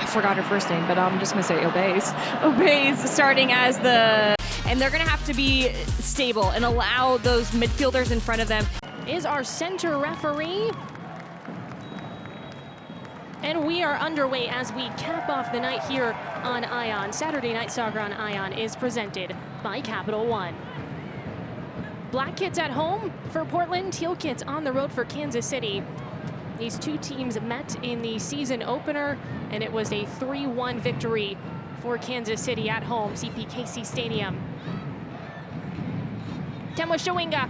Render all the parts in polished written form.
forgot her first name, but I'm just going to say Obeys. Obeys starting as the... And they're going to have to be stable and allow those midfielders in front of them. Is our center referee. And we are underway as we cap off the night here on Ion. Saturday Night Soccer on Ion is presented by Capital One. Black kits at home for Portland, teal kits on the road for Kansas City. These two teams met in the season opener, and it was a 3-1 victory for Kansas City at home, CPKC Stadium. Shawinga,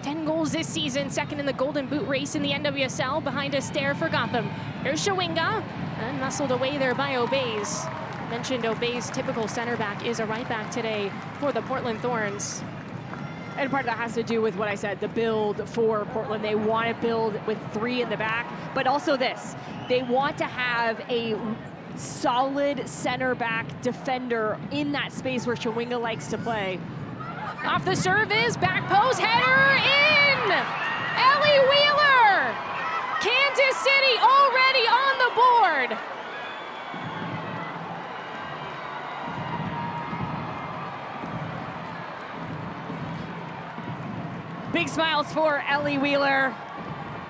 10 goals this season, second in the Golden Boot race in the NWSL, behind a stare for Gotham. Here's Shawinga, and muscled away there by Obeys. Mentioned Obeys' typical center back is a right back today for the Portland Thorns. And part of that has to do with what I said, the build for Portland. They want to build with 3 in the back, but also this. They want to have a solid center back defender in that space where Shawinga likes to play. Off the service, back post, header in! Ellie Wheeler! Kansas City already on the board. Big smiles for Ellie Wheeler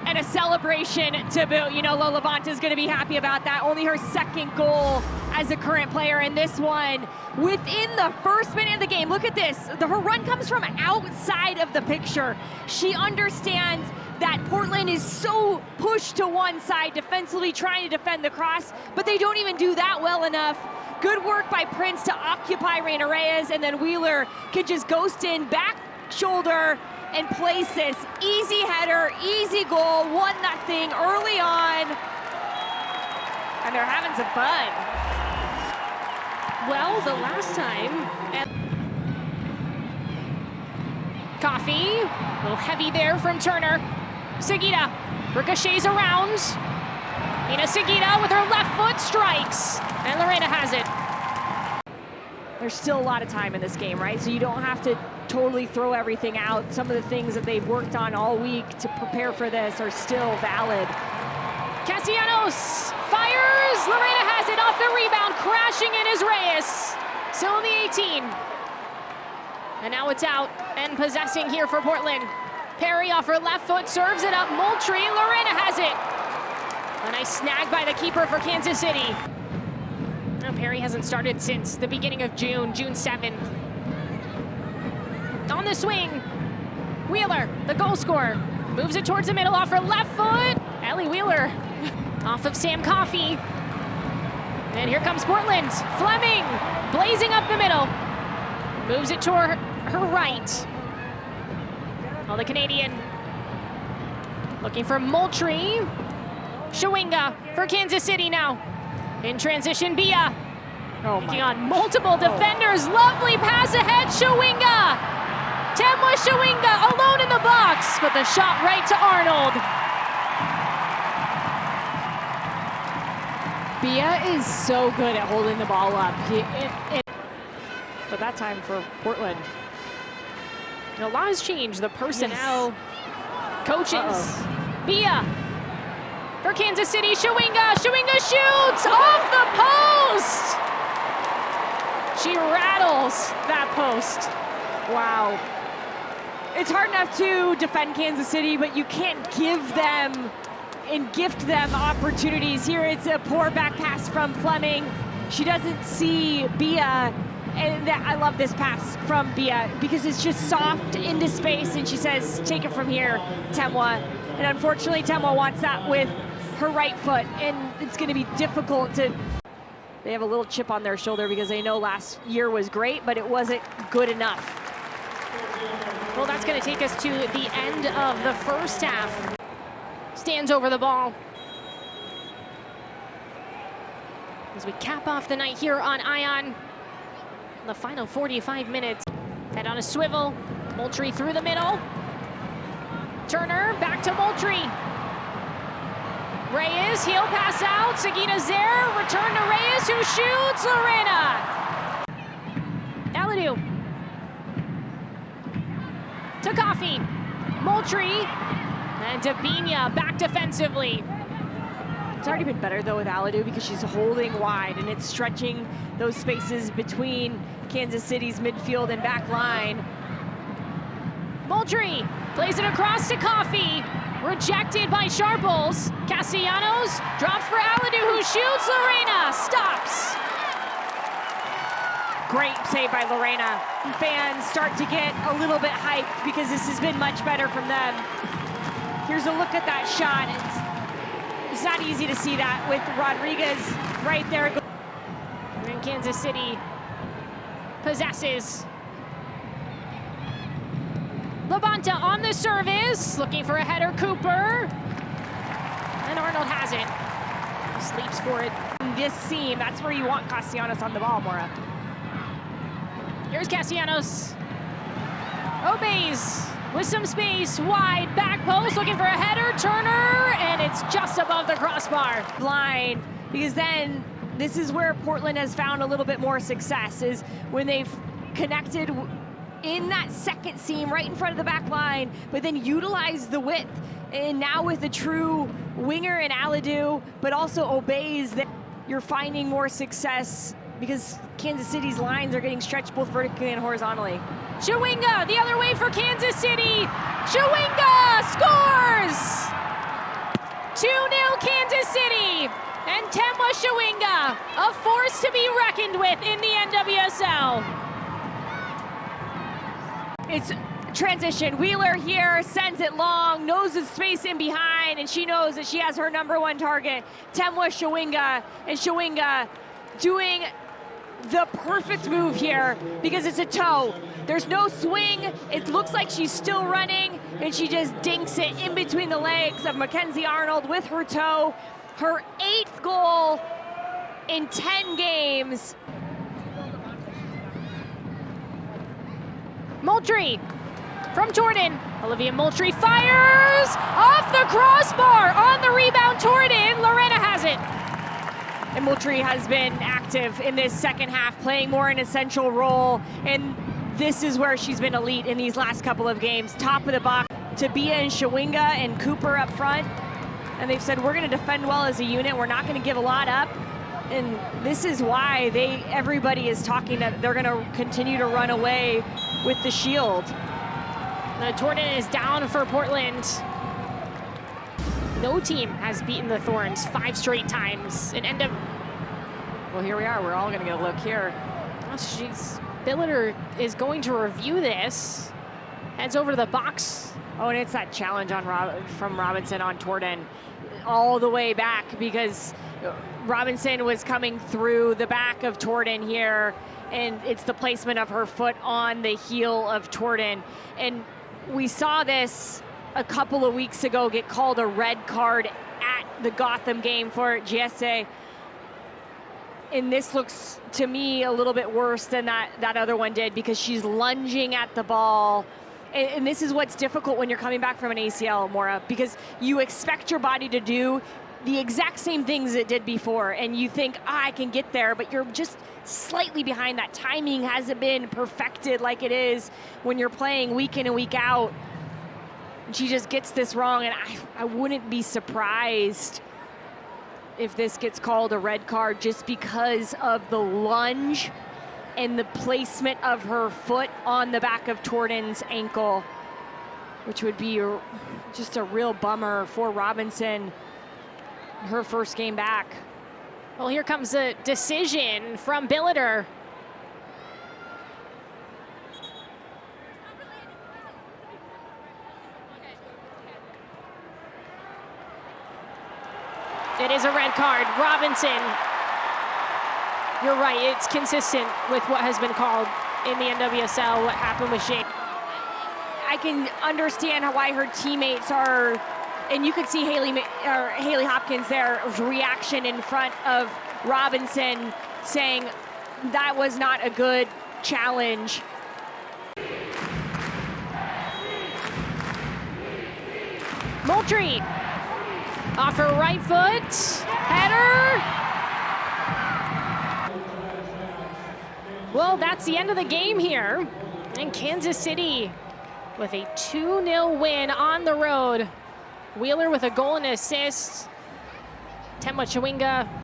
and a celebration to boot. You know, Lola Bonta's going to be happy about that. Only her second goal as a current player in this one within the first minute of the game. Look at this. Her run comes from outside of the picture. She understands that Portland is so pushed to one side defensively, trying to defend the cross, but they don't even do that well enough. Good work by Prince to occupy Reina Reyes, and then Wheeler can just ghost in, back shoulder, and place this. Easy header, easy goal, 1-0 early on. And they're having some fun. Well, the last time, Coffee, a little heavy there from Turner. Sagita ricochets around. Ina Sagita with her left foot strikes, and Lorena has it. There's still a lot of time in this game, right? So you don't have to totally throw everything out. Some of the things that they've worked on all week to prepare for this are still valid. Castellanos fires, Lorena has it off the rebound, crashing in is Reyes. Still in the 18. And now it's out and possessing here for Portland. Perry off her left foot, serves it up, Moultrie, Lorena has it. A nice snag by the keeper for Kansas City. No, Perry hasn't started since the beginning of June 7th. On the swing, Wheeler, the goal scorer, moves it towards the middle off her left foot. Ellie Wheeler off of Sam Coffey. And here comes Portland. Fleming blazing up the middle. Moves it toward her right. Oh, the Canadian looking for Moultrie. Shawinga for Kansas City now. In transition, Bia. Taking on multiple defenders. Lovely pass ahead, Shawinga. Shawinga alone in the box, but the shot right to Arnold. Bia is so good at holding the ball up. But that time for Portland. And a lot has changed. The personnel, coaches. Bia for Kansas City. Shawinga shoots off the post. She rattles that post. Wow. It's hard enough to defend Kansas City, but you can't give them and gift them opportunities. Here it's a poor back pass from Fleming. She doesn't see Bia, and I love this pass from Bia because it's just soft into space, and she says, take it from here, Temwa. And unfortunately, Temwa wants that with her right foot, and it's going to be difficult to... They have a little chip on their shoulder because they know last year was great, but it wasn't good enough. Well, that's going to take us to the end of the first half. Stands over the ball. As we cap off the night here on Ion. The final 45 minutes. Head on a swivel. Moultrie through the middle. Turner back to Moultrie. Reyes, heel pass out. Sagita's there. Return to Reyes, who shoots. Lorena. Aladu. To Coffey. Moultrie. And Dabinia back defensively. It's already been better though with Aladu because she's holding wide and it's stretching those spaces between Kansas City's midfield and back line. Moultrie plays it across to Coffee. Rejected by Sharples. Castellanos drops for Aladu, who shoots. Lorena stops. Great save by Lorena. Fans start to get a little bit hyped because this has been much better from them. Here's a look at that shot. It's not easy to see that with Rodriguez right there. And Kansas City possesses. Labonta on the service, looking for a header, Cooper. And Arnold has it. Sleeps for it. In this seam, that's where you want Castellanos on the ball, Maura. Here's Castellanos. Obeys with some space, wide back post, looking for a header, Turner, and it's just above the crossbar. Blind, because then this is where Portland has found a little bit more success, is when they've connected in that second seam right in front of the back line, but then utilize the width. And now with the true winger in Aladu, but also Obeys, that you're finding more success because Kansas City's lines are getting stretched both vertically and horizontally. Shawinga, the other way for Kansas City. Shawinga scores! 2-0 Kansas City. And Temwa Shawinga, a force to be reckoned with in the NWSL. It's transition. Wheeler here sends it long, knows the space in behind, and she knows that she has her #1 target, Temwa Shawinga, and Shawinga doing the perfect move here because it's a toe. There's no swing. It looks like she's still running, and she just dinks it in between the legs of Mackenzie Arnold with her toe. Her 8th goal in 10 games. Moultrie from Jordan. Olivia Moultrie fires off the crossbar. On the rebound, Jordan. Lorena has it. And Moultrie has been active in this second half, playing more an essential role. And this is where she's been elite in these last couple of games. Top of the box, Tabia and Shawinga and Cooper up front. And they've said, we're going to defend well as a unit. We're not going to give a lot up. And this is why everybody is talking that they're going to continue to run away with the shield. Jordan is down for Portland. No team has beaten the Thorns 5 straight times. Well, here we are. We're all going to get a look here. Billiter is going to review this. Heads over to the box. Oh, and it's that challenge from Robinson on Jordan all the way back because Robinson was coming through the back of Jordan here, and it's the placement of her foot on the heel of Jordan. And we saw this a couple of weeks ago get called a red card at the Gotham game for Giese. And this looks to me a little bit worse than that other one did because she's lunging at the ball. And this is what's difficult when you're coming back from an ACL, Maura, because you expect your body to do the exact same things it did before, and you think, I can get there, but you're just slightly behind. That timing hasn't been perfected like it is when you're playing week in and week out. And she just gets this wrong, and I wouldn't be surprised if this gets called a red card just because of the lunge and the placement of her foot on the back of Jordan's ankle, which would be just a real bummer for Robinson, her first game back. Well, here comes a decision from Billiter. It is a red card. Robinson. You're right, it's consistent with what has been called in the NWSL, what happened with Shane. I can understand why her teammates are, and you could see Haley Hopkins there, reaction in front of Robinson saying that was not a good challenge. Moultrie off her right foot, header. Well, that's the end of the game here. And Kansas City with a 2-0 win on the road. Wheeler with a goal and assist. Temwa Shawinga